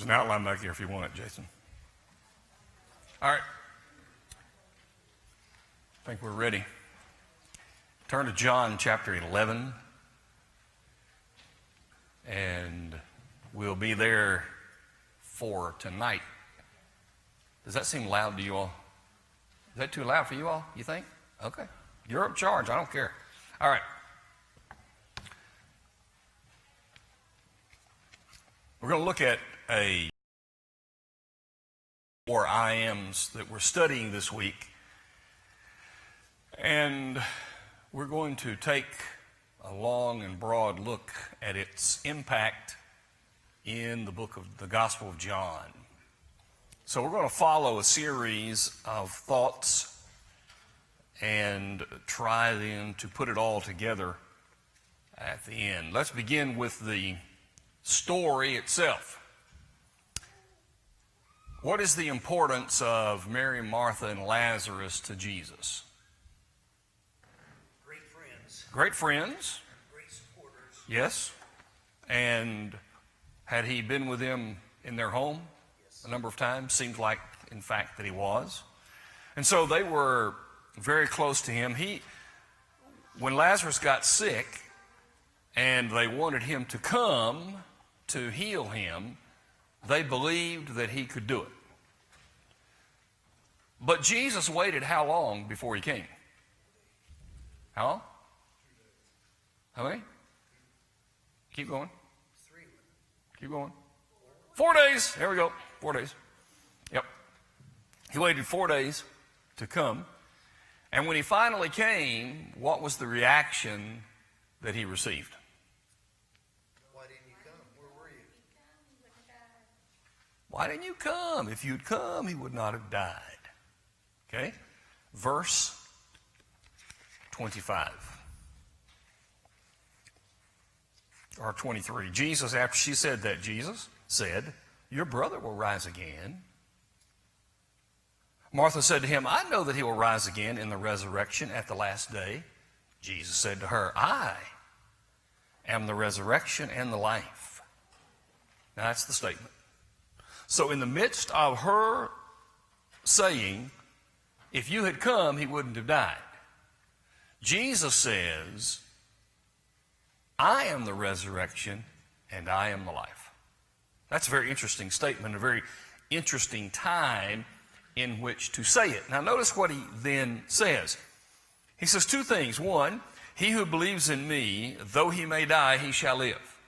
an outline back here if you want it, Jason. All right. I think we're ready. Turn to John chapter 11. And we'll be there for tonight. Does that seem loud to you all? Is that too loud for you all, you think? Okay. You're in charge. I don't care. All right. We're going to look at four I ams that we're studying this week. And we're going to take a long and broad look at its impact in the book of the Gospel of John. So we're going to follow a series of thoughts and try then to put it all together at the end. Let's begin with the story itself. What is the importance of Mary, Martha, and Lazarus to Jesus? Great friends. Great friends. Great supporters. Yes. And had he been with them in their home a number of times? Seems like, in fact, that he was. And so they were very close to him. When Lazarus got sick and they wanted him to come to heal him, they believed that he could do it. But Jesus waited how long before he came? How long? How many? Keep going. Keep going. 4 days. There we go. 4 days. Yep. He waited 4 days to come. And when he finally came, what was the reaction that he received? Why didn't you come? Where were you? Why didn't you come? If you'd come, he would not have died. Okay? Verse 25. Or 23. Jesus, after she said that, Jesus said, "Your brother will rise again." Martha said to him, "I know that he will rise again in the resurrection at the last day." Jesus said to her, "I am the resurrection and the life." Now that's the statement. So in the midst of her saying, if you had come, he wouldn't have died, Jesus says, "I am the resurrection and I am the life." That's a very interesting statement, a very interesting time in which to say it. Now notice what he then says. He says two things. One, he who believes in me, though he may die, he shall live.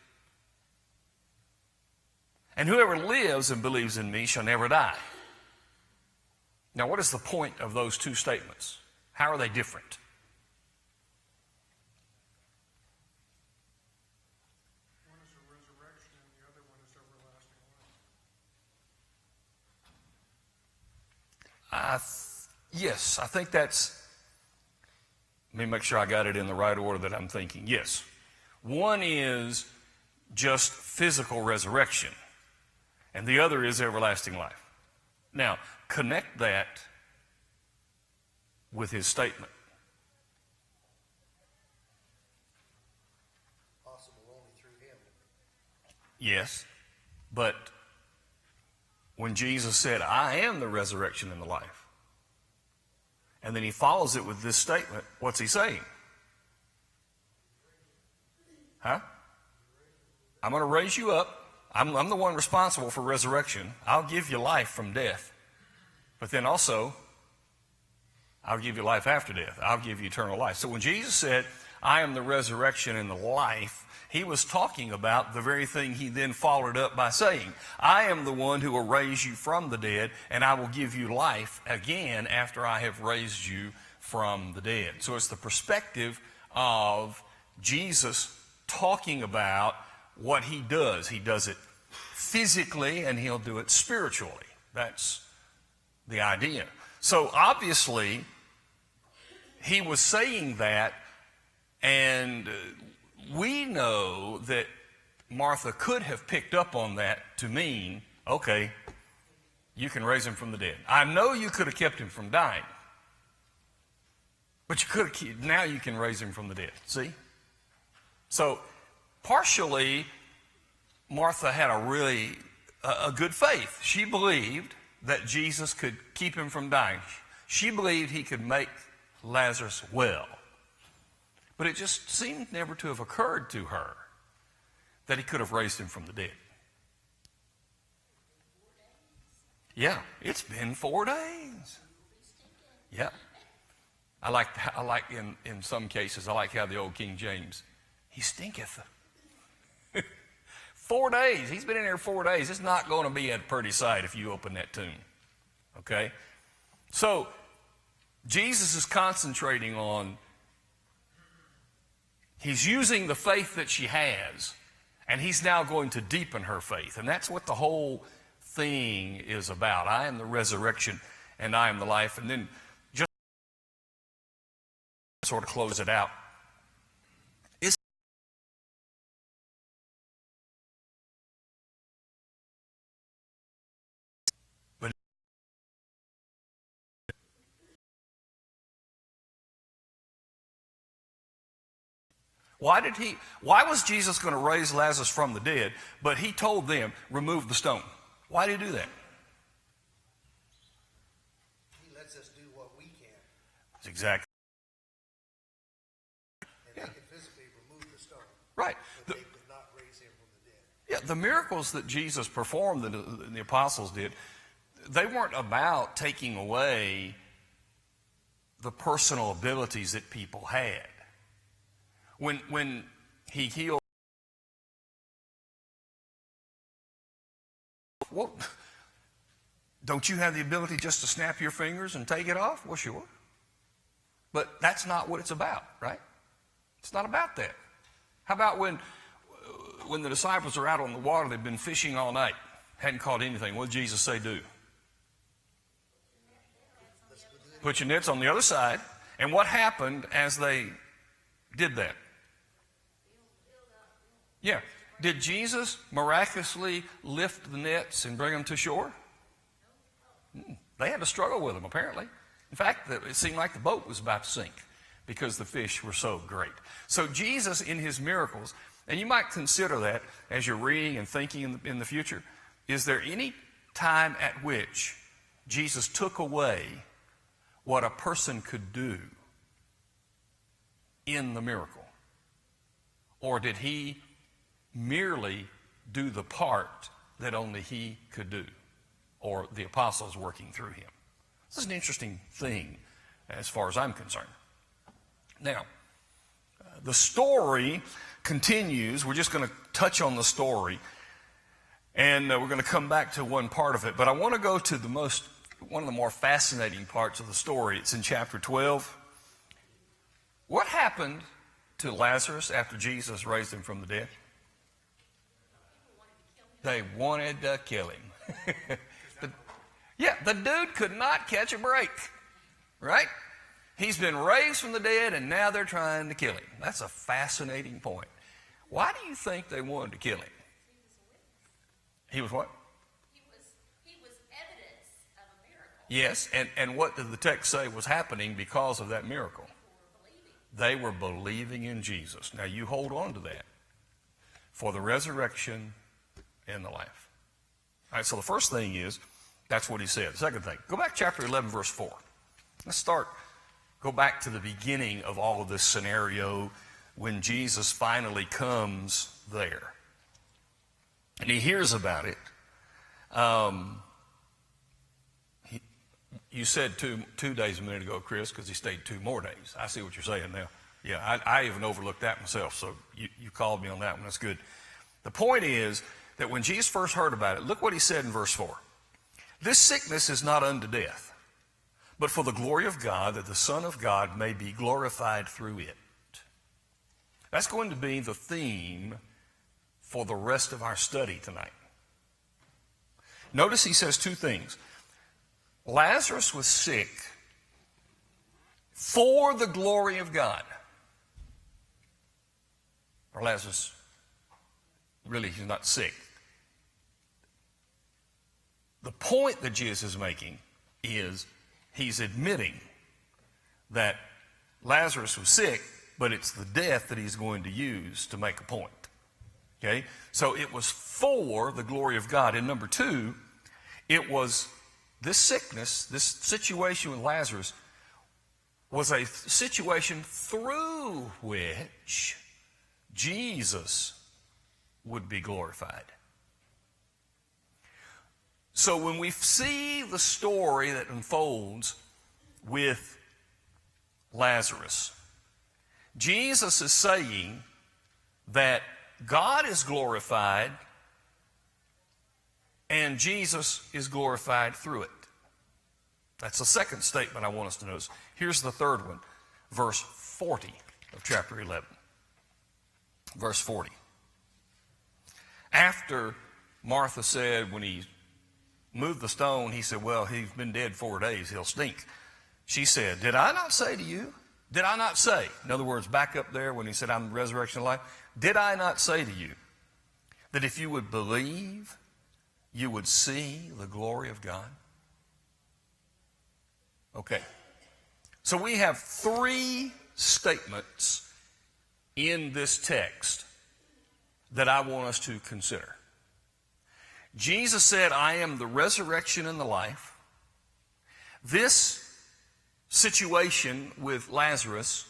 And whoever lives and believes in me shall never die. Now what is the point of those two statements? How are they different? Yes, I think that's, let me make sure I got it in the right order that I'm thinking. Yes. One is just physical resurrection, and the other is everlasting life. Now, connect that with his statement. Possible only through him. Yes, but when Jesus said, "I am the resurrection and the life," and then he follows it with this statement, what's he saying? Huh? I'm going to raise you up. I'm the one responsible for resurrection. I'll give you life from death. But then also, I'll give you life after death. I'll give you eternal life. So when Jesus said, "I am the resurrection and the life," he was talking about the very thing he then followed up by saying, "I am the one who will raise you from the dead, and I will give you life again after I have raised you from the dead." So it's the perspective of Jesus talking about what he does. He does it physically, and he'll do it spiritually. That's the idea. So obviously, he was saying that, and we know that Martha could have picked up on that to mean, okay, you can raise him from the dead. I know you could have kept him from dying, but now you can raise him from the dead. See? So partially, Martha had a really a good faith. She believed that Jesus could keep him from dying. She believed he could make Lazarus well. But it just seemed never to have occurred to her that he could have raised him from the dead. Yeah, it's been 4 days. Yeah. I like in some cases, I like how the old King James, he stinketh. 4 days. He's been in here 4 days. It's not going to be a pretty sight if you open that tomb. Okay? So, Jesus is concentrating on, he's using the faith that she has, and he's now going to deepen her faith. And that's what the whole thing is about. I am the resurrection, and I am the life. And then just sort of close it out. Why was Jesus going to raise Lazarus from the dead, but he told them, remove the stone? Why did he do that? He lets us do what we can. That's exactly. And they can physically remove the stone. Right. But they could not raise him from the dead. Yeah, the miracles that Jesus performed, that the apostles did, they weren't about taking away the personal abilities that people had. When he healed, well, don't you have the ability just to snap your fingers and take it off? Well, sure. But that's not what it's about, right? It's not about that. How about when the disciples are out on the water, they've been fishing all night, hadn't caught anything. What did Jesus say do? Put your nets on the other side. And what happened as they did that? Yeah. Did Jesus miraculously lift the nets and bring them to shore? They had to struggle with them, apparently. In fact, it seemed like the boat was about to sink because the fish were so great. So Jesus, in his miracles, and you might consider that as you're reading and thinking in the future, is there any time at which Jesus took away what a person could do in the miracle? Or did he merely do the part that only he could do, or the apostles working through him? This is an interesting thing as far as I'm concerned. Now, the story continues. We're just going to touch on the story, and we're going to come back to one part of it. But I want to go to one of the more fascinating parts of the story. It's in chapter 12. What happened to Lazarus after Jesus raised him from the dead? They wanted to kill him. The dude could not catch a break, right? He's been raised from the dead, and now they're trying to kill him. That's a fascinating point. Why do you think they wanted to kill him? He was what? He was evidence of a miracle. Yes, and what did the text say was happening because of that miracle? They were believing in Jesus. Now you hold on to that for the resurrection and the life. All right, so the first thing is, that's what he said. The second thing, go back chapter 11, verse 4. Let's go back to the beginning of all of this scenario when Jesus finally comes there. And he hears about it. You said two days a minute ago, Chris, because he stayed 2 more days. I see what you're saying now. Yeah, I even overlooked that myself, so you called me on that one. That's good. The point is that when Jesus first heard about it, look what he said in verse 4. This sickness is not unto death, but for the glory of God, that the Son of God may be glorified through it. That's going to be the theme for the rest of our study tonight. Notice he says 2 things. Lazarus was sick for the glory of God. Or Lazarus, really, he's not sick. The point that Jesus is making is he's admitting that Lazarus was sick, but it's the death that he's going to use to make a point. Okay? So it was for the glory of God. And number two, it was this sickness, this situation with Lazarus, was a situation through which Jesus would be glorified. So when we see the story that unfolds with Lazarus, Jesus is saying that God is glorified and Jesus is glorified through it. That's the second statement I want us to notice. Here's the third one, verse 40 of chapter 11. Verse 40. After Martha said, when he moved the stone, he said, well, he's been dead 4 days, he'll stink. She said, did I not say to you? Did I not say? In other words, back up there when he said, I'm the resurrection and life. Did I not say to you that if you would believe, you would see the glory of God? Okay. So we have three statements in this text that I want us to consider. Jesus said, I am the resurrection and the life. This situation with Lazarus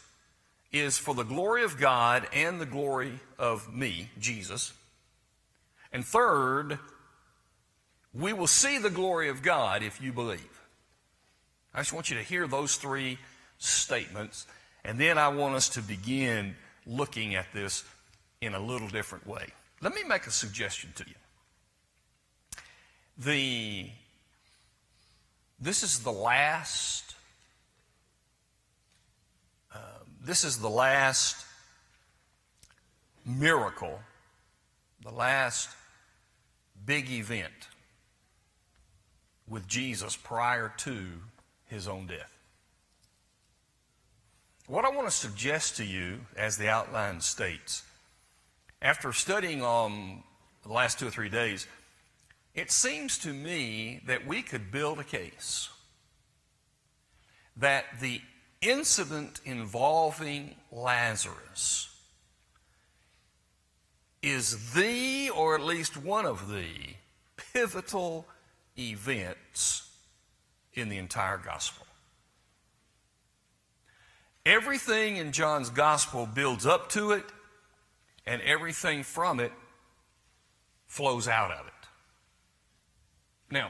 is for the glory of God and the glory of me, Jesus. And third, we will see the glory of God if you believe. I just want you to hear those three statements, and then I want us to begin looking at this in a little different way. Let me make a suggestion to you. This is the last miracle, the last big event with Jesus prior to his own death. What I want to suggest to you, as the outline states, after studying on the last 2 or 3 days, it seems to me that we could build a case that the incident involving Lazarus is the, or at least one of the, pivotal events in the entire gospel. Everything in John's gospel builds up to it, and everything from it flows out of it. Now,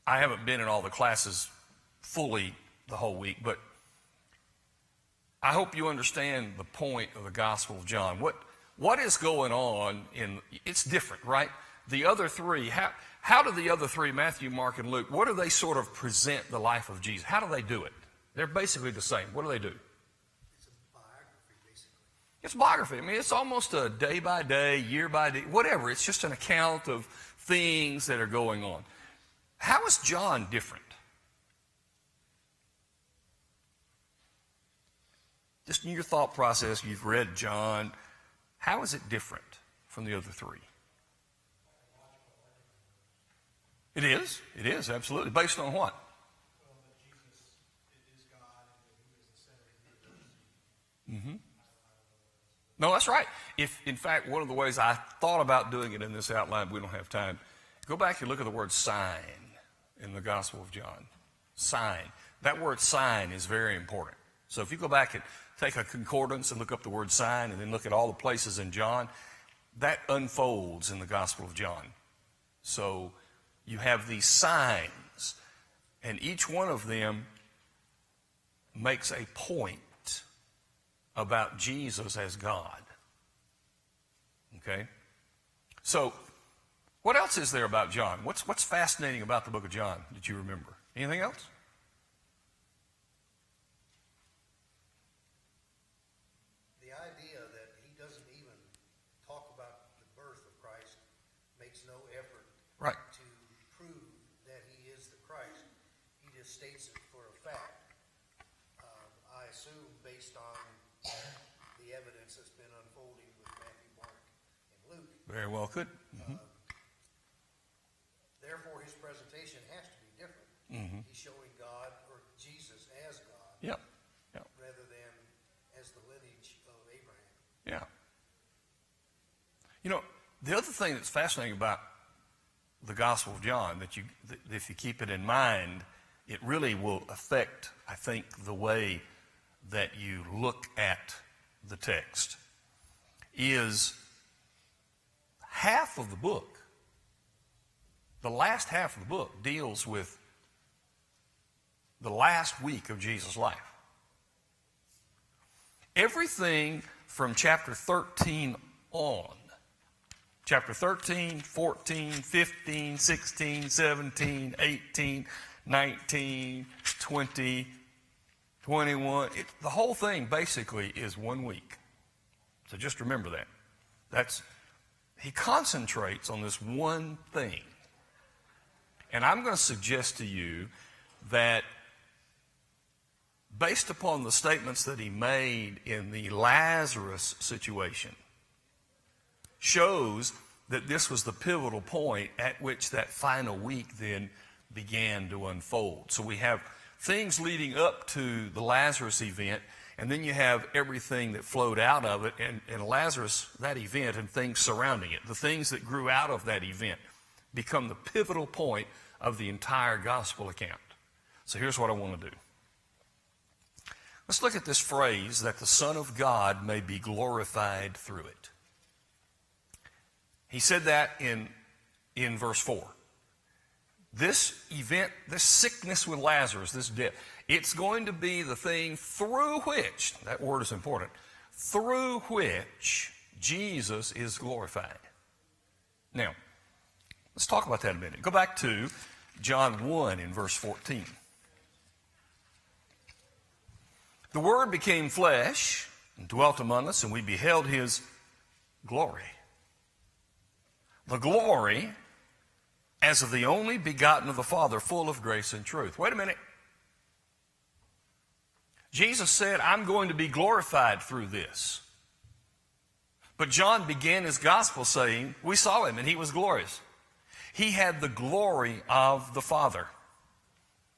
I haven't been in all the classes fully the whole week, but I hope you understand the point of the Gospel of John. What is going on it's different, right? The other three, how do the other three, Matthew, Mark, and Luke, what do they sort of present the life of Jesus? How do they do it? They're basically the same. What do they do? It's a biography, basically. It's biography. I mean, it's almost a day by day, year by day, whatever. It's just an account of things that are going on. How is John different? Just in your thought process, you've read John. How is it different from the other three? It is. It is, absolutely. Based on what? Well, that Jesus is God and that he is the center of the universe. No, that's right. In fact, one of the ways I thought about doing it in this outline, we don't have time. Go back and look at the word sign in the Gospel of John. Sign. That word sign is very important. So if you go back and take a concordance and look up the word sign and then look at all the places in John, that unfolds in the Gospel of John. So you have these signs, and each one of them makes a point about Jesus as God. Okay? So, what else is there about John? What's fascinating about the book of John that you remember? Anything else? The idea that he doesn't even talk about the birth of Christ, makes no effort Right. to prove that he is the Christ. He just states it for a fact. I assume based on the evidence that's been unfolding with Matthew, Mark, and Luke. Very well could. Therefore, his presentation has to be different. He's showing God or Jesus as God Yep. Yep. rather than as the lineage of Abraham. Yeah. You know, the other thing that's fascinating about the Gospel of John, that if you keep it in mind, it really will affect, I think, the way that you look at the text, is half of the book, the last half of the book, deals with the last week of Jesus' life. Everything from chapter 13 on, chapter 13, 14, 15, 16, 17, 18, 19, 20, 21, the whole thing basically is 1 week. So just remember that. He concentrates on this one thing. And I'm going to suggest to you that based upon the statements that he made in the Lazarus situation, shows that this was the pivotal point at which that final week then began to unfold. So we have things leading up to the Lazarus event, and then you have everything that flowed out of it, and Lazarus, that event, and things surrounding it. The things that grew out of that event become the pivotal point of the entire gospel account. So here's what I want to do. Let's look at this phrase, that the Son of God may be glorified through it. He said that in verse 4. This event, this sickness with Lazarus, this death, it's going to be the thing through which, that word is important, through which Jesus is glorified. Now, let's talk about that a minute. Go back to John 1 in verse 14. The Word became flesh and dwelt among us, and we beheld His glory. The glory as of the only begotten of the Father, full of grace and truth. Wait a minute. Jesus said, I'm going to be glorified through this. But John began his gospel saying, we saw him and he was glorious. He had the glory of the Father.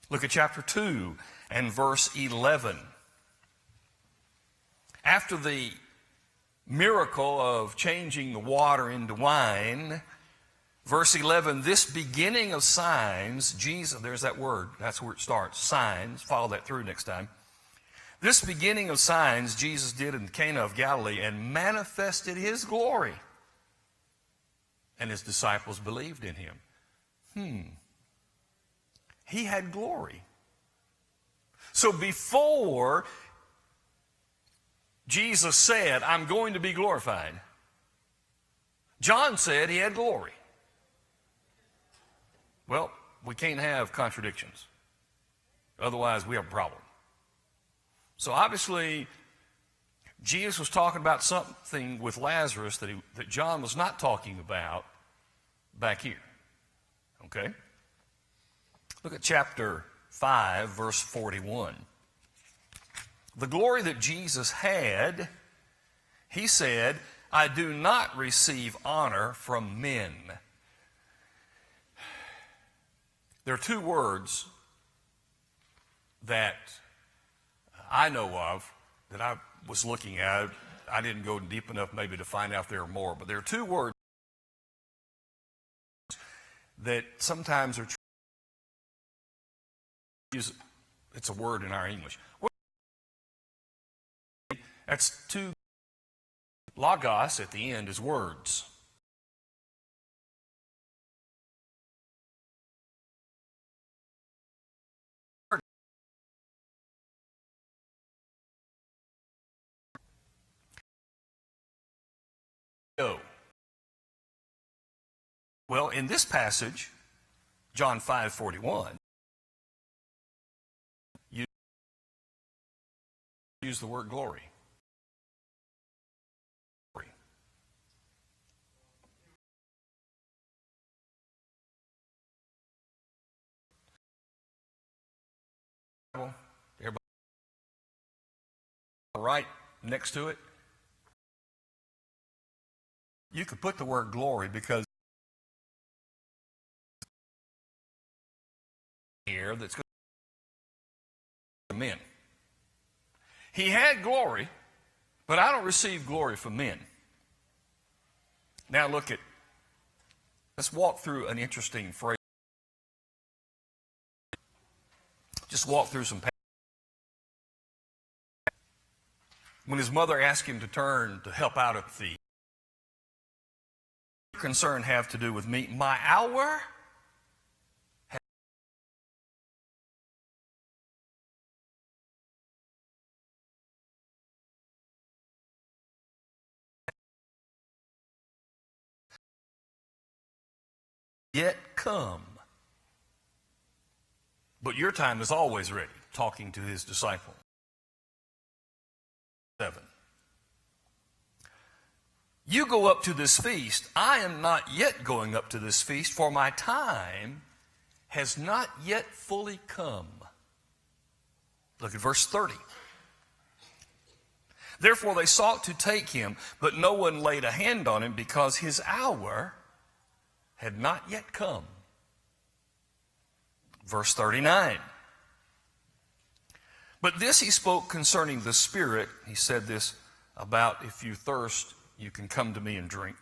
Look at chapter 2 and verse 11. After the miracle of changing the water into wine, verse 11, this beginning of signs, Jesus, there's that word, that's where it starts, signs, follow that through next time. This beginning of signs Jesus did in Cana of Galilee and manifested His glory. And His disciples believed in Him. He had glory. So before Jesus said, I'm going to be glorified, John said He had glory. Well, we can't have contradictions. Otherwise, we have a problem. So obviously, Jesus was talking about something with Lazarus that John was not talking about back here. Okay? Look at chapter 5, verse 41. The glory that Jesus had, He said, I do not receive honor from men. There are two words that I know of that I was looking at. I didn't go deep enough maybe to find out there are more, but there are two words that sometimes are used. It's a word in our English. That's two. Logos at the end is words. Well, in this passage, John 5:41, you use the word glory. Everybody right next to it. You could put the word glory because here that's going to men. He had glory, but I don't receive glory from men. Now let's walk through an interesting phrase. Just walk through some. When his mother asked him to turn to help out at the concern have to do with me, my hour yet come. But your time is always ready, talking to his disciple. 7. You go up to this feast. I am not yet going up to this feast, for my time has not yet fully come. Look at verse 30. Therefore they sought to take him, but no one laid a hand on him, because his hour had not yet come. Verse 39. But this he spoke concerning the Spirit. He said this about, if you thirst, you can come to me and drink.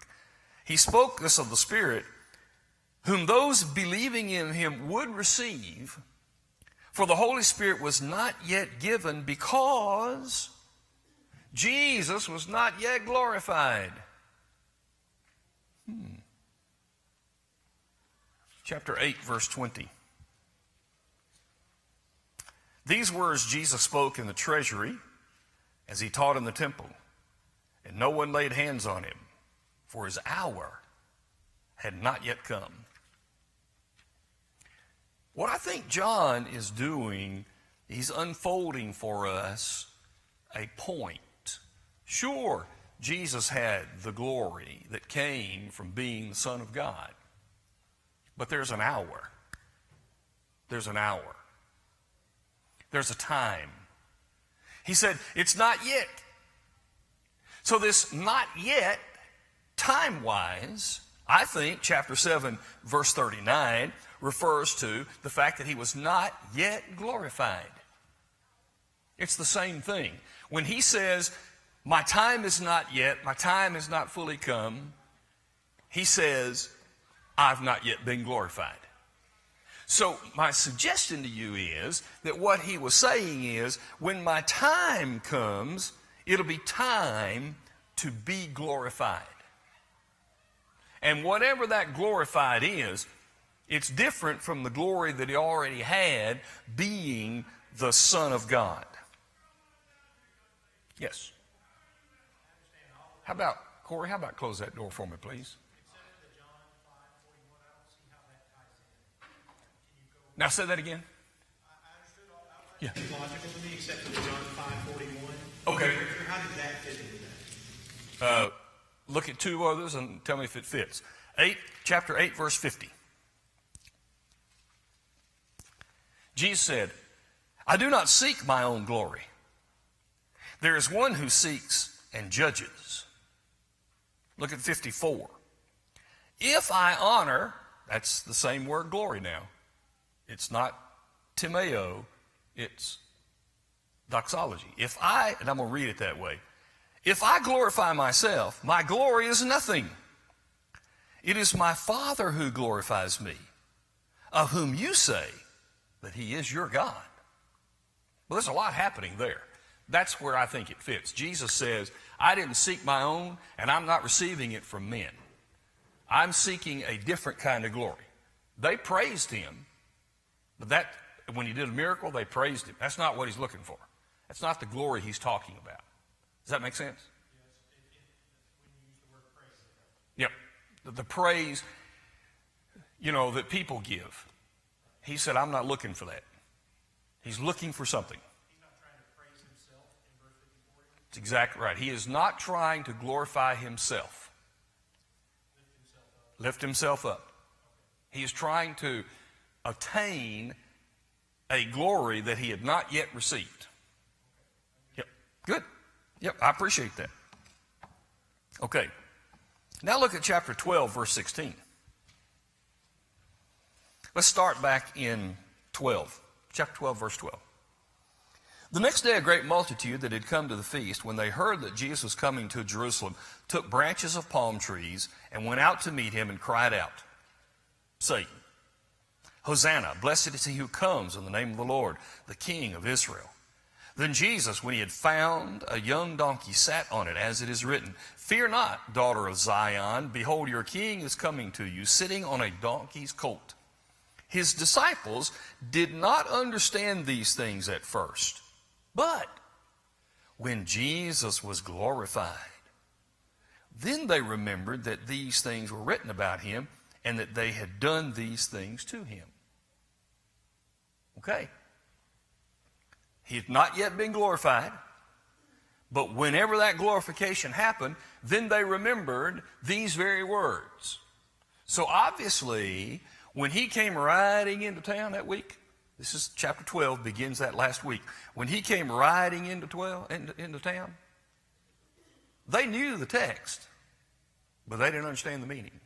He spoke this of the Spirit, whom those believing in him would receive, for the Holy Spirit was not yet given, because Jesus was not yet glorified. Chapter 8, verse 20. These words Jesus spoke in the treasury as he taught in the temple, and no one laid hands on him, for his hour had not yet come. What I think John is doing, he's unfolding for us a point. Sure, Jesus had the glory that came from being the Son of God, but there's an hour. There's an hour. There's a time. He said, it's not yet. So this not yet, time-wise, I think chapter 7, verse 39 refers to the fact that he was not yet glorified. It's the same thing. When he says, my time is not yet, my time has not fully come, he says, I've not yet been glorified. So my suggestion to you is that what he was saying is, when my time comes, it'll be time to be glorified. And whatever that glorified is, it's different from the glory that he already had, being the Son of God. Yes. How about, Corey, how about close that door for me, please? Now say that again. I understood all that. Yeah. Logical to me, except for the John 5:41. Okay. How did that fit into that? Look at two others and tell me if it fits. Chapter 8, verse 50. Jesus said, I do not seek my own glory. There is one who seeks and judges. Look at 54. If I honor, that's the same word glory now. It's not timeo, it's doxology. And I'm going to read it that way. If I glorify myself, my glory is nothing. It is my Father who glorifies me, of whom you say that he is your God. Well, there's a lot happening there. That's where I think it fits. Jesus says, I didn't seek my own, and I'm not receiving it from men. I'm seeking a different kind of glory. They praised him, but when he did a miracle, they praised him. That's not what he's looking for. That's not the glory he's talking about. Does that make sense? Yes. When you use the word praise. Yep. The praise, that people give. He said, I'm not looking for that. He's looking for something. He's not trying to praise himself in verse 54. That's exactly right. He is not trying to glorify himself. Lift himself up. He is trying to attain a glory that he had not yet received. Yep. Good. Yep, I appreciate that. Okay. Now look at chapter 12, verse 16. Let's start back in 12. Chapter 12, verse 12. The next day, a great multitude that had come to the feast, when they heard that Jesus was coming to Jerusalem, took branches of palm trees and went out to meet him and cried out, saying, Hosanna, blessed is he who comes in the name of the Lord, the King of Israel. Then Jesus, when he had found a young donkey, sat on it, as it is written, Fear not, daughter of Zion, behold, your king is coming to you, sitting on a donkey's colt. His disciples did not understand these things at first. But when Jesus was glorified, then they remembered that these things were written about him and that they had done these things to him. Okay. He had not yet been glorified, but whenever that glorification happened, then they remembered these very words. So obviously, when he came riding into town that week, this is chapter 12, begins that last week. When he came riding into town, they knew the text, but they didn't understand the meaning.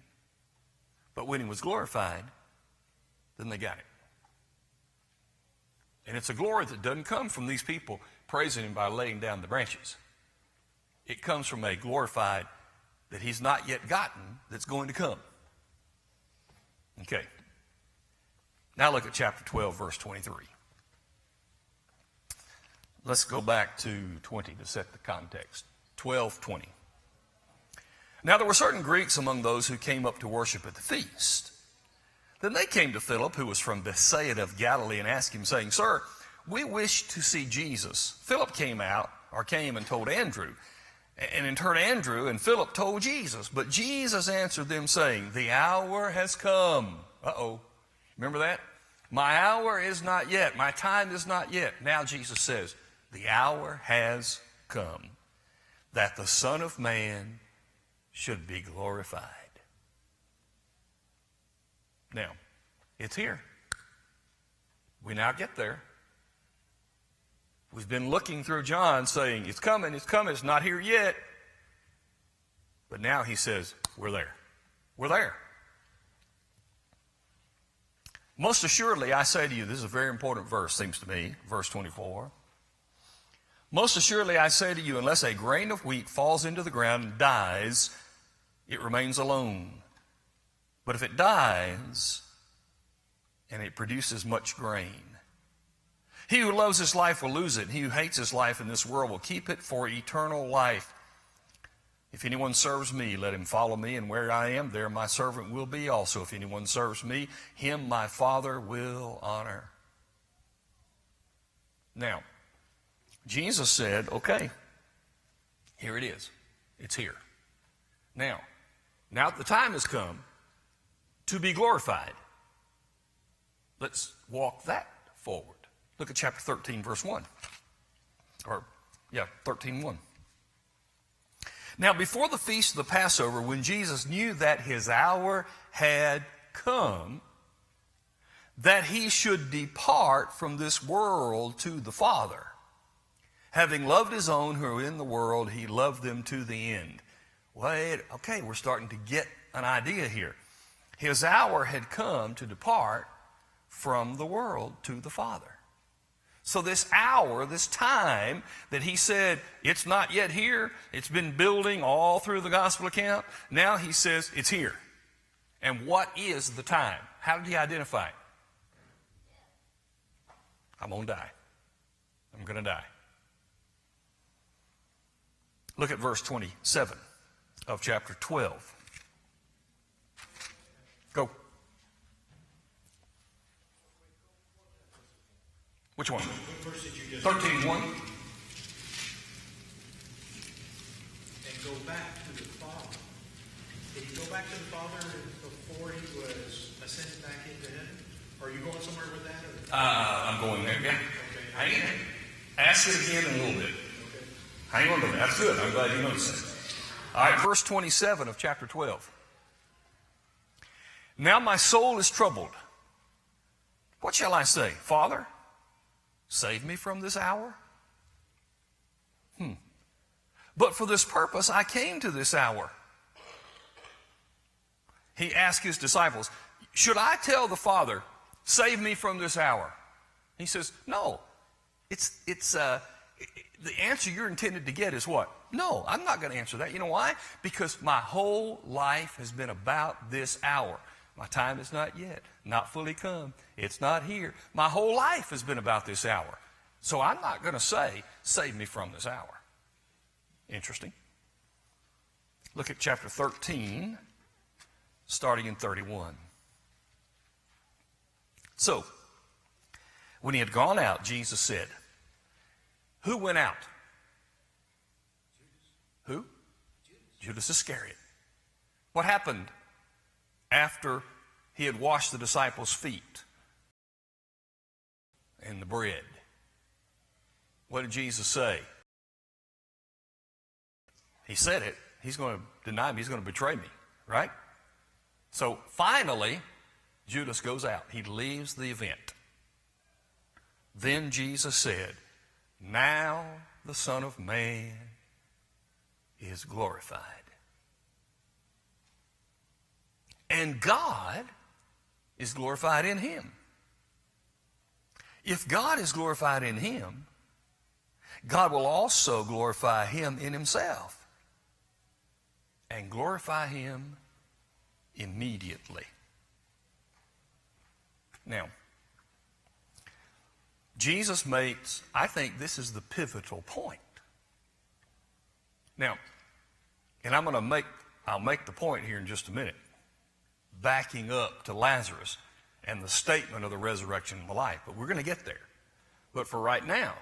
But when he was glorified, then they got it. And it's a glory that doesn't come from these people praising him by laying down the branches. It comes from a glorified that he's not yet gotten that's going to come. Okay. Now look at chapter 12, verse 23. Let's go back to 20 to set the context. 12:20. Now there were certain Greeks among those who came up to worship at the feast. Then they came to Philip, who was from Bethsaida of Galilee, and asked him, saying, Sir, we wish to see Jesus. Philip came and told Andrew. And in turn, Andrew and Philip told Jesus. But Jesus answered them, saying, The hour has come. Uh-oh. Remember that? My hour is not yet. My time is not yet. Now Jesus says, the hour has come that the Son of Man should be glorified. Now, it's here. We now get there. We've been looking through John saying, it's coming, it's not here yet. But now he says, we're there. We're there. Most assuredly, I say to you, this is a very important verse, seems to me, verse 24. Most assuredly, I say to you, unless a grain of wheat falls into the ground and dies, it remains alone. But if it dies, and it produces much grain, he who loves his life will lose it, and he who hates his life in this world will keep it for eternal life. If anyone serves me, let him follow me, and where I am, there my servant will be also. If anyone serves me, him my Father will honor. Now, Jesus said, okay, here it is. It's here. Now the time has come to be glorified. Let's walk that forward. Look at chapter 13, verse 1. 13:1. Now, before the feast of the Passover, when Jesus knew that his hour had come, that he should depart from this world to the Father, having loved his own who are in the world, he loved them to the end. Okay, we're starting to get an idea here. His hour had come to depart from the world to the Father. So this hour, this time that he said, it's not yet here, it's been building all through the gospel account, now he says it's here. And what is the time? How did he identify it? I'm going to die. I'm going to die. Look at verse 27 of chapter 12. Go. Which one? What verse did you just 13:1. And go back to the Father. Did he go back to the Father before he was ascended back into heaven? Are you going somewhere with that? Or? I'm going there, yeah. Okay. Hang in. Ask it again in a little bit. Okay. Hang on to that. That's good. I'm glad you noticed that. All right, verse 27 of chapter 12. Now my soul is troubled. What shall I say? Father, save me from this hour? But for this purpose I came to this hour. He asked his disciples, should I tell the Father, save me from this hour? He says, no. The answer you're intended to get is what? No, I'm not going to answer that. You know why? Because my whole life has been about this hour. My time is not yet, not fully come. It's not here. My whole life has been about this hour. So I'm not going to say, save me from this hour. Interesting. Look at chapter 13, starting in 31. So, when he had gone out, Jesus said, who went out? Who? Judas Iscariot. What happened after he had washed the disciples' feet and the bread? What did Jesus say? He said it. He's going to deny me. He's going to betray me, right? So finally, Judas goes out. He leaves the event. Then Jesus said, now the Son of Man is glorified. And God is glorified in him. If God is glorified in him, God will also glorify him in himself and glorify him immediately. Now, Jesus makes, I think this is the pivotal point. Now, and I'll make the point here in just a minute, backing up to Lazarus and the statement of the resurrection and the life, but we're going to get there. But for right now,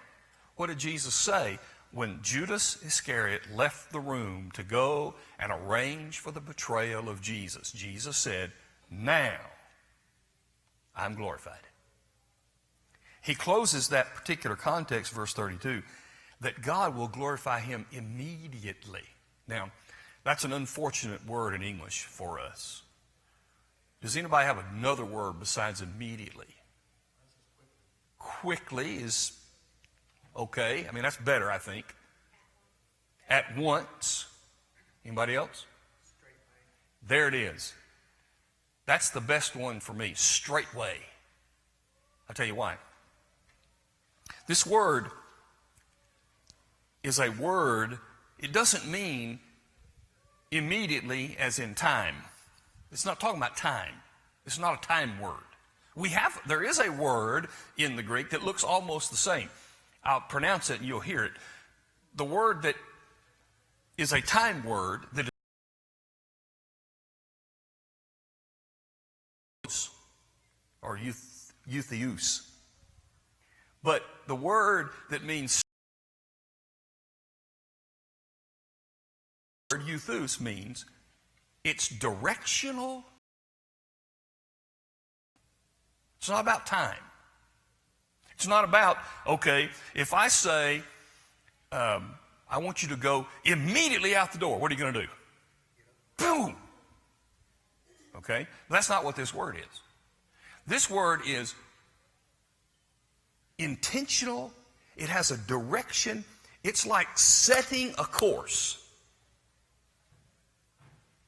what did Jesus say when Judas Iscariot left the room to go and arrange for the betrayal of Jesus? Jesus said, now I'm glorified. He closes that particular context, verse 32, that God will glorify him immediately. Now, that's an unfortunate word in English for us. Does anybody have another word besides immediately? Quickly is okay. I mean, that's better, I think. At once. Anybody else? There it is. That's the best one for me. Straightway. I'll tell you why. This word is a word, it doesn't mean immediately as in time. It's not talking about time. It's not a time word. There is a word in the Greek that looks almost the same. I'll pronounce it and you'll hear it. The word that is a time word that is or eutheus. But the word that means eutheus means it's directional. It's not about time. It's not about, okay, if I say, I want you to go immediately out the door, what are you going to do? Boom! Okay? That's not what this word is. This word is intentional. It has a direction. It's like setting a course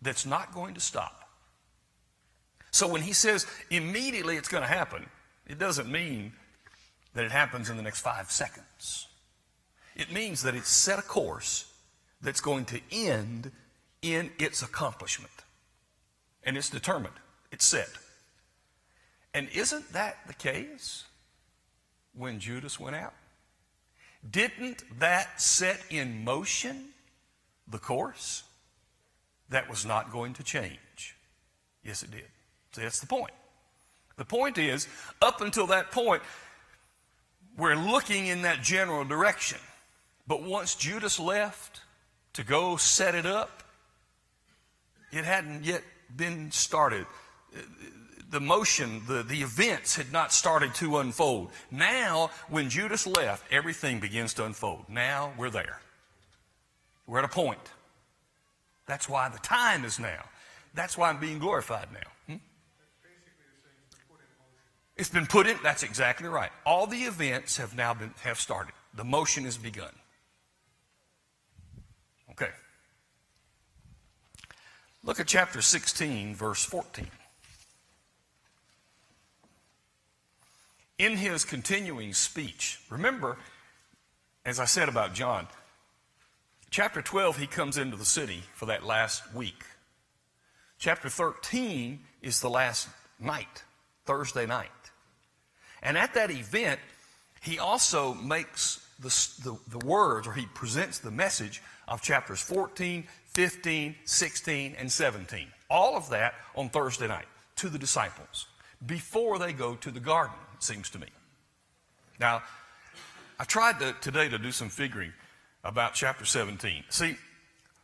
that's not going to stop. So when he says immediately it's going to happen, it doesn't mean that it happens in the next 5 seconds. It means that it's set a course that's going to end in its accomplishment. And it's determined. It's set. And isn't that the case when Judas went out? Didn't that set in motion the course that was not going to change? Yes, it did. So that's the point. The point is, up until that point, we're looking in that general direction. But once Judas left to go set it up, it hadn't yet been started. The motion, the events had not started to unfold. Now, when Judas left, everything begins to unfold. Now we're there. We're at a point. That's why the time is now. That's why I'm being glorified now. It's been put in. That's exactly right. All the events have now have started. The motion has begun. Okay. Look at chapter 16, verse 14. In his continuing speech, remember, as I said about John, chapter 12, he comes into the city for that last week. Chapter 13 is the last night, Thursday night. And at that event, he also makes the words, or he presents the message of chapters 14, 15, 16, and 17. All of that on Thursday night to the disciples before they go to the garden, it seems to me. Now, I tried today to do some figuring about chapter 17. See,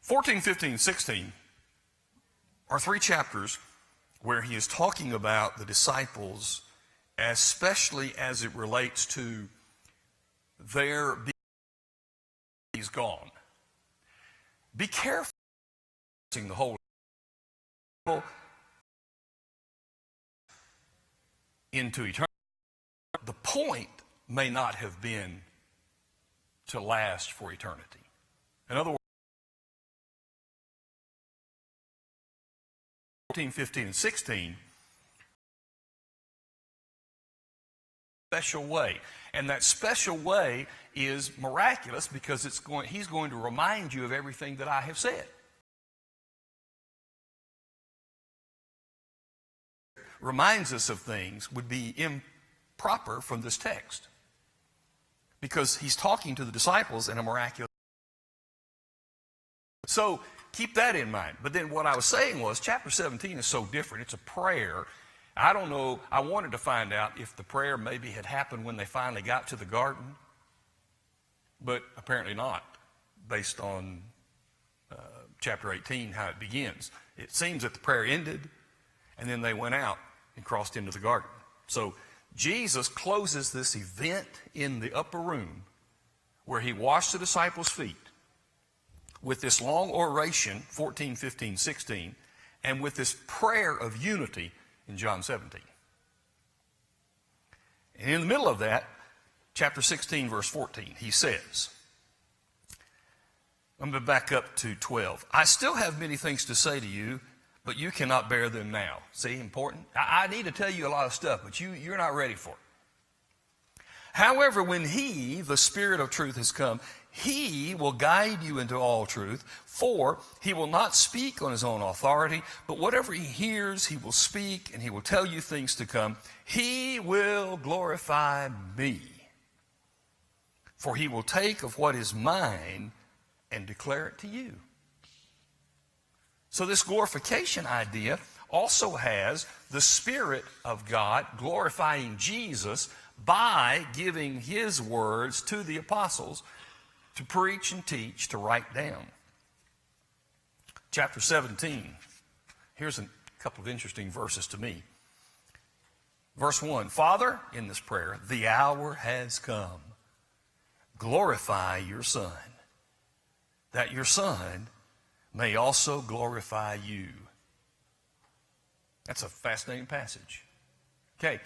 14, 15, 16 are 3 chapters where he is talking about the disciples, especially as it relates to their being he's gone. Be careful the whole into eternity. The point may not have been to last for eternity. In other words, 14, 15, and 16, special way. And that special way is miraculous because he's going to remind you of everything that I have said. Reminds us of things would be improper from this text because he's talking to the disciples in a miraculous way. So keep that in mind. But then what I was saying was chapter 17 is so different. It's a prayer. I don't know. I wanted to find out if the prayer maybe had happened when they finally got to the garden, but apparently not, based on chapter 18, how it begins. It seems that the prayer ended, and then they went out and crossed into the garden. So Jesus closes this event in the upper room where he washed the disciples' feet with this long oration, 14, 15, 16, and with this prayer of unity in John 17. And in the middle of that, chapter 16, verse 14, he says, I'm going to back up to 12. I still have many things to say to you, but you cannot bear them now. See, important? I need to tell you a lot of stuff, but you're not ready for it. However, when he, the Spirit of truth, has come, he will guide you into all truth, for he will not speak on his own authority, but whatever he hears, he will speak, and he will tell you things to come. He will glorify me, for he will take of what is mine and declare it to you. So this glorification idea also has the Spirit of God glorifying Jesus by giving his words to the apostles to preach and teach, to write down. Chapter 17, here's a couple of interesting verses to me. Verse 1, Father, in this prayer, the hour has come. Glorify your Son, that your Son may also glorify you. That's a fascinating passage. Okay,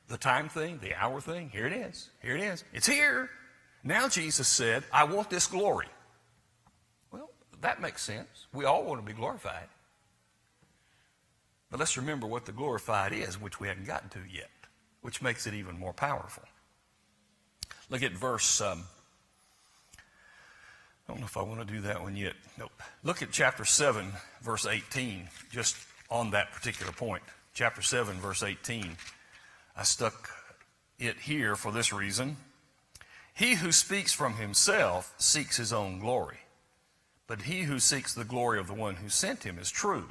the time thing, the hour thing, here it is. Here it is. It's here. Now Jesus said, I want this glory. Well, that makes sense. We all want to be glorified. But let's remember what the glorified is, which we haven't gotten to yet, which makes it even more powerful. Look at verse, I don't know if I want to do that one yet. Nope. Look at chapter 7, verse 18, just on that particular point. Chapter 7, verse 18. I stuck it here for this reason. He who speaks from himself seeks his own glory, but he who seeks the glory of the one who sent him is true,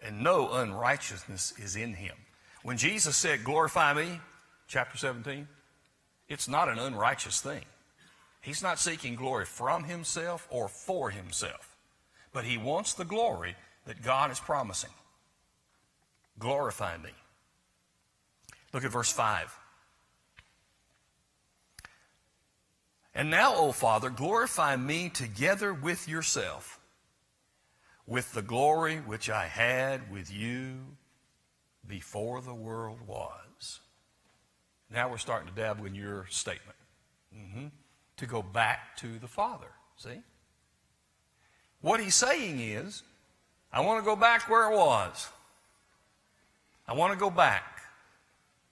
and no unrighteousness is in him. When Jesus said, glorify me, chapter 17, it's not an unrighteous thing. He's not seeking glory from himself or for himself, but he wants the glory that God is promising. Glorify me. Look at verse 5. And now, O Father, glorify me together with yourself, with the glory which I had with you before the world was. Now we're starting to dabble in your statement. To go back to the Father, see? What he's saying is, I want to go back where it was. I want to go back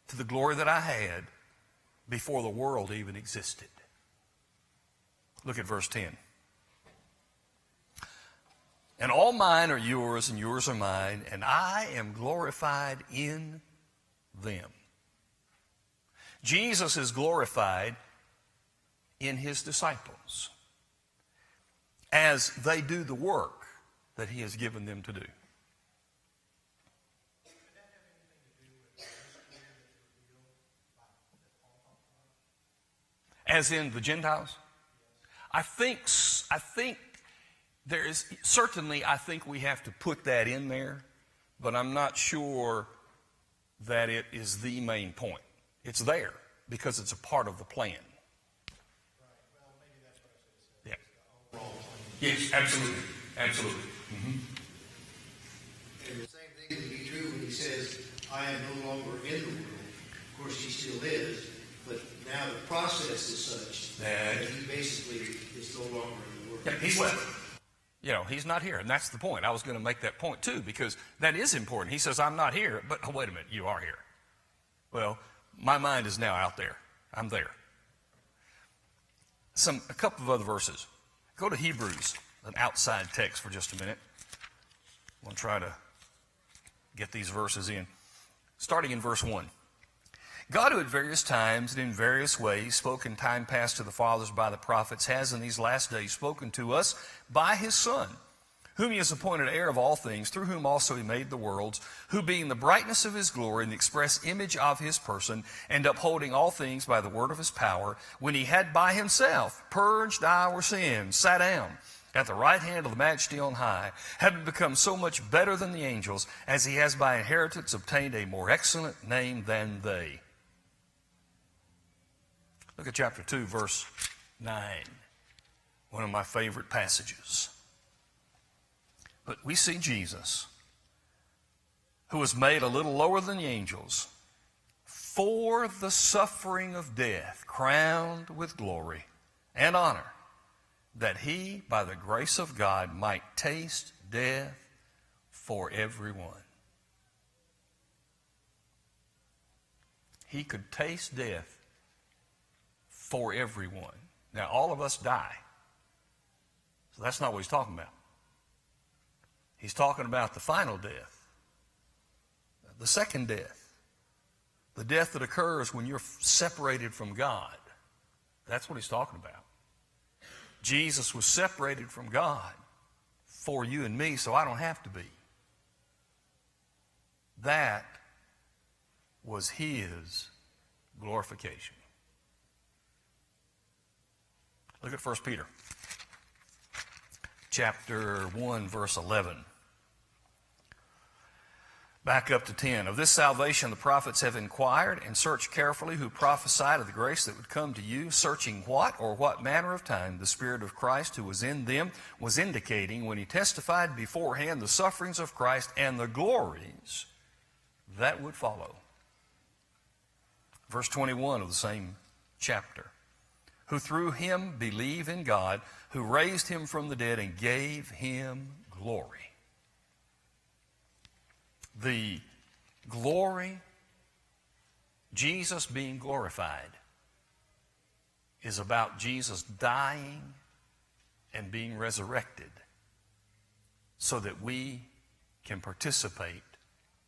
to the glory that I had before the world even existed. Look at verse 10. And all mine are yours, and yours are mine, and I am glorified in them. Jesus is glorified in his disciples as they do the work that he has given them to do. As in the Gentiles? I think there is, certainly I think we have to put that in there, but I'm not sure that it is the main point. It's there because it's a part of the plan. Yeah. Yes, absolutely. Absolutely. Mm-hmm. And the same thing would be true when he says, I am no longer in the world. Of course, he still is, but now the process is such that he basically is no longer in the world. Yeah, he's left. You know, he's not here, and that's the point. I was going to make that point too, because that is important. He says, I'm not here, but oh, wait a minute, you are here. Well, my mind is now out there. I'm there. A couple of other verses. Go to Hebrews, an outside text for just a minute. I'm going to try to get these verses in. Starting in verse 1. God, who at various times and in various ways spoke in time past to the fathers by the prophets, has in these last days spoken to us by his Son, whom he has appointed heir of all things, through whom also he made the worlds, who being the brightness of his glory and the express image of his person, and upholding all things by the word of his power, when he had by himself purged our sins, sat down at the right hand of the Majesty on high, having become so much better than the angels, as he has by inheritance obtained a more excellent name than they. Look at chapter 2, verse 9, one of my favorite passages. But we see Jesus, who was made a little lower than the angels, for the suffering of death, crowned with glory and honor, that he, by the grace of God, might taste death for everyone. He could taste death for everyone. Now, all of us die. So that's not what he's talking about. He's talking about the final death, the second death, the death that occurs when you're separated from God. That's what he's talking about. Jesus was separated from God for you and me, so I don't have to be. That was his glorification. Look at 1 Peter, chapter 1, verse 11. Back up to 10. Of this salvation the prophets have inquired and searched carefully, who prophesied of the grace that would come to you, searching what or what manner of time the Spirit of Christ who was in them was indicating when he testified beforehand the sufferings of Christ and the glories that would follow. Verse 21 of the same chapter. Who through him believe in God, who raised him from the dead and gave him glory. The glory, Jesus being glorified, is about Jesus dying and being resurrected so that we can participate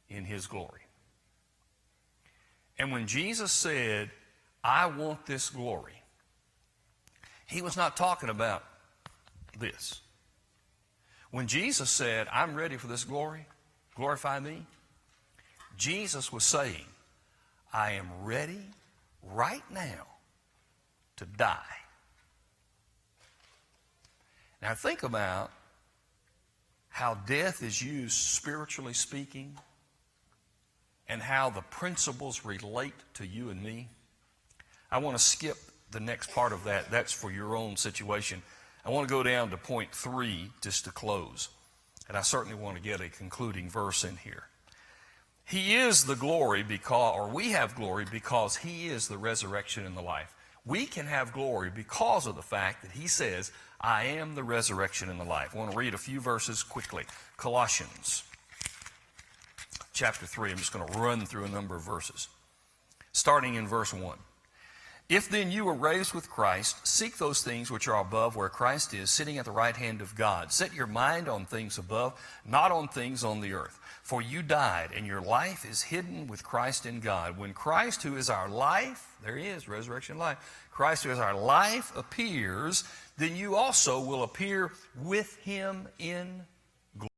in his glory. And when Jesus said, I want this glory, he was not talking about this. When Jesus said, I'm ready for this glory, glorify me, Jesus was saying, I am ready right now to die. Now think about how death is used spiritually speaking and how the principles relate to you and me. I want to skip the next part of that. That's for your own situation. I want to go down to point 3 just to close. And I certainly want to get a concluding verse in here. He is the glory because, or we have glory because he is the resurrection and the life. We can have glory because of the fact that he says, I am the resurrection and the life. I want to read a few verses quickly. Colossians chapter 3. I'm just going to run through a number of verses. Starting in verse 1. If then you were raised with Christ, seek those things which are above where Christ is, sitting at the right hand of God. Set your mind on things above, not on things on the earth. For you died, and your life is hidden with Christ in God. When Christ, who is our life, there he is, resurrection life, Christ, who is our life, appears, then you also will appear with him in glory.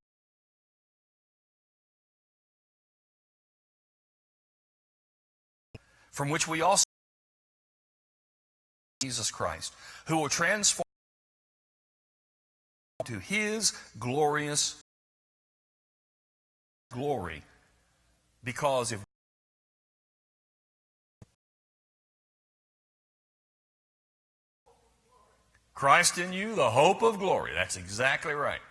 From which we also Jesus Christ, who will transform to his glorious glory. Because if Christ in you, the hope of glory. That's exactly right.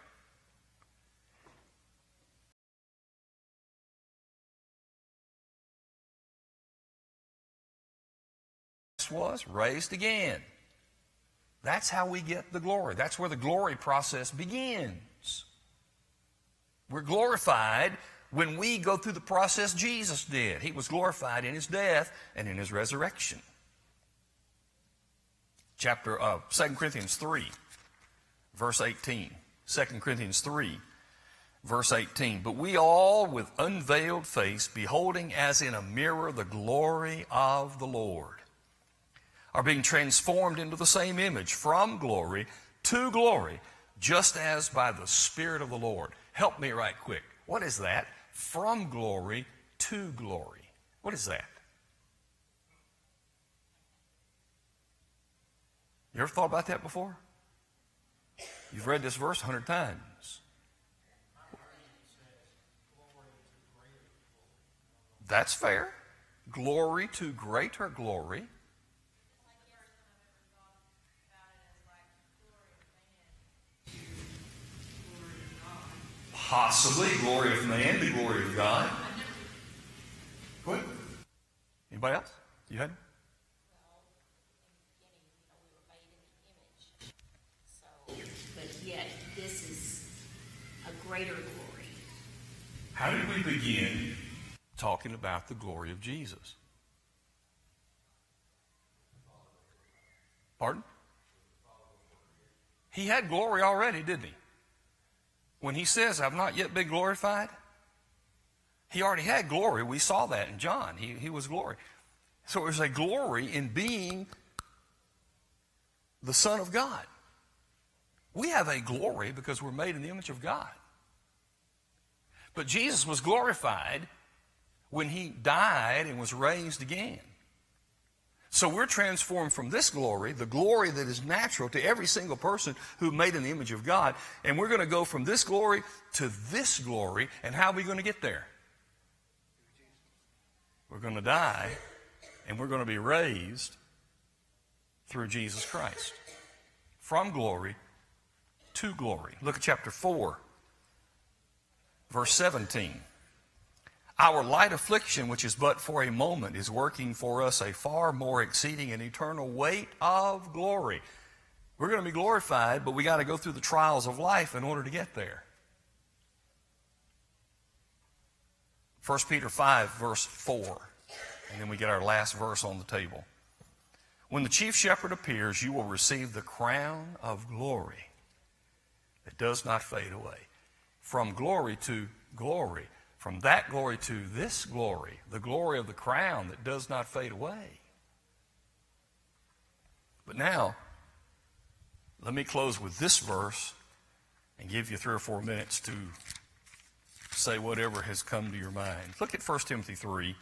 Was raised again. That's how we get the glory. That's where the glory process begins. We're glorified when we go through the process Jesus did. He was glorified in his death and in his resurrection. 2 Corinthians 3, verse 18. 2 Corinthians 3, verse 18. But we all with unveiled face, beholding as in a mirror the glory of the Lord, are being transformed into the same image from glory to glory, just as by the Spirit of the Lord. Help me right quick. What is that? From glory to glory. What is that? You ever thought about that before? You've read this verse 100 times. That's fair. Glory to greater glory. Possibly glory of man, the glory of God. Go ahead. Anybody else? You had? But yet, this is a greater glory. How did we begin talking about the glory of Jesus? Pardon? He had glory already, didn't he? When he says, I've not yet been glorified, he already had glory. We saw that in John. He was glory. So there's a glory in being the Son of God. We have a glory because we're made in the image of God. But Jesus was glorified when he died and was raised again. So we're transformed from this glory, the glory that is natural to every single person who made in the image of God, and we're going to go from this glory to this glory. And how are we going to get there? We're going to die, and we're going to be raised through Jesus Christ. From glory to glory. Look at chapter 4, verse 17. Our light affliction, which is but for a moment, is working for us a far more exceeding and eternal weight of glory. We're going to be glorified, but we got to go through the trials of life in order to get there. 1 Peter 5, verse 4. And then we get our last verse on the table. When the chief shepherd appears, you will receive the crown of glory that does not fade away. From glory to glory. From that glory to this glory, the glory of the crown that does not fade away. But now, let me close with this verse and give you 3 or 4 minutes to say whatever has come to your mind. Look at 1 Timothy 3,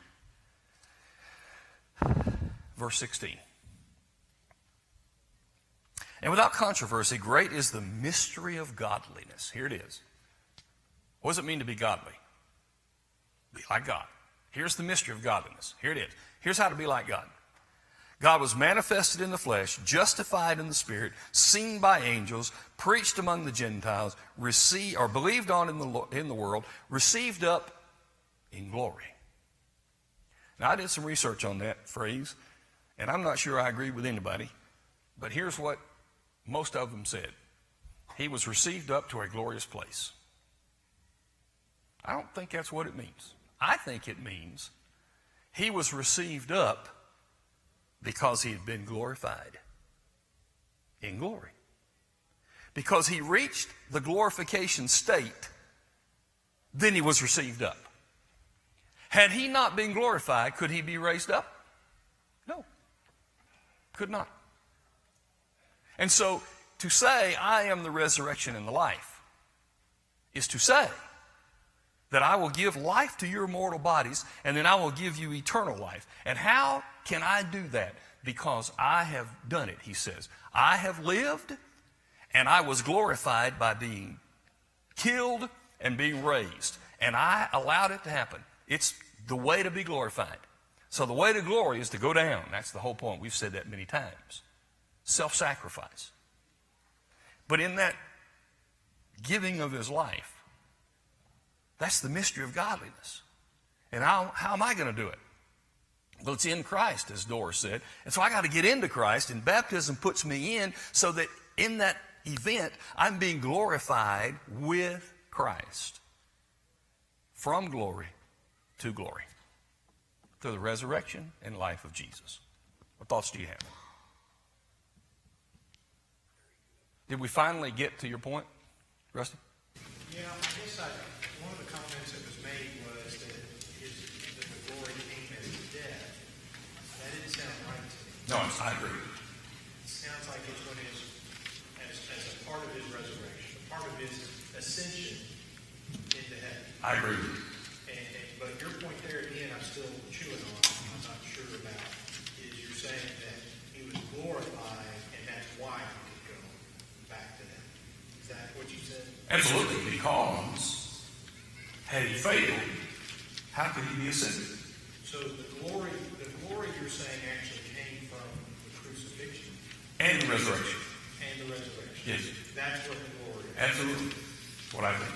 verse 16. And without controversy, great is the mystery of godliness. Here it is. What does it mean to be godly? Be like God. Here's the mystery of godliness. Here it is. Here's how to be like God. God was manifested in the flesh, justified in the Spirit, seen by angels, preached among the Gentiles, believed on in the world, received up in glory. Now, I did some research on that phrase, and I'm not sure I agree with anybody, but here's what most of them said. He was received up to a glorious place. I don't think that's what it means. I think it means he was received up Because he had been glorified in glory. Because he reached the glorification state, then he was received up. Had he not been glorified, could he be raised up? No. Could not. And so, to say, I am the resurrection and the life, is to say that I will give life to your mortal bodies, and then I will give you eternal life. And how can I do that? Because I have done it, he says. I have lived, and I was glorified by being killed and being raised. And I allowed it to happen. It's the way to be glorified. So the way to glory is to go down. That's the whole point. We've said that many times. Self-sacrifice. But in that giving of his life, that's the mystery of godliness. And how am I going to do it? Well, it's in Christ, as Doris said. And so I got to get into Christ, and baptism puts me in so that in that event, I'm being glorified with Christ. From glory to glory. Through the resurrection and life of Jesus. What thoughts do you have? Did we finally get to your point, Rusty? Yeah, I guess one of the comments that was made was that the glory came as his death. That didn't sound right to me. No, I agree. It sounds like it's when as a part of his resurrection, a part of his ascension into heaven. I agree with you. But your point there at the end, I'm still chewing on. I'm not sure about. Is you're saying that he was glorified, and that's why he could go back to them. Is that what you said? Absolutely, because had he failed, how could he be ascended? So the glory you're saying actually came from the crucifixion And the resurrection. and the resurrection. Yes. That's what the glory is. Absolutely. What I think.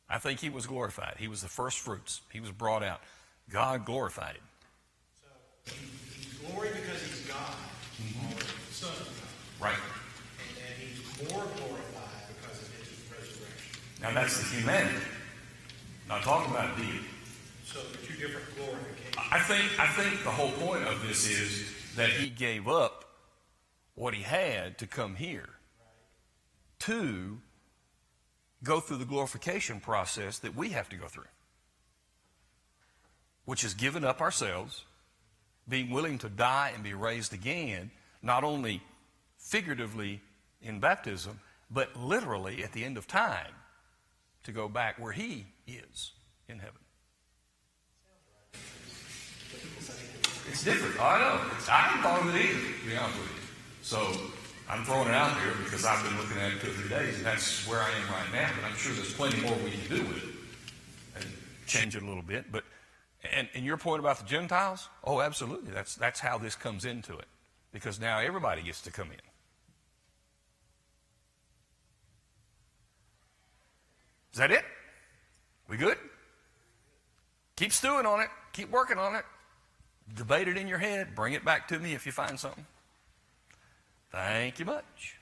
I think he was glorified. He was the first fruits. He was brought out. God glorified him. So he's glory because he's God, or the Son of God. Right. And he's more glorified because of his resurrection. Now that's the humanity. Not talking about deity. So they're two different glorifications. I think the whole point of this is that he gave up what he had to come here to go through the glorification process that we have to go through, which is giving up ourselves, being willing to die and be raised again, not only figuratively in baptism, but literally at the end of time to go back where he is in heaven. It's different. I know. I hadn't thought of it either, to be honest with you. So I'm throwing it out there because I've been looking at it 2 or 3 days, and that's where I am right now. But I'm sure there's plenty more we can do with it and change it a little bit. But and your point about the Gentiles, oh, absolutely. That's how this comes into it, because now everybody gets to come in. Is that it? We good? Keep stewing on it. Keep working on it. Debate it in your head. Bring it back to me if you find something. Thank you much.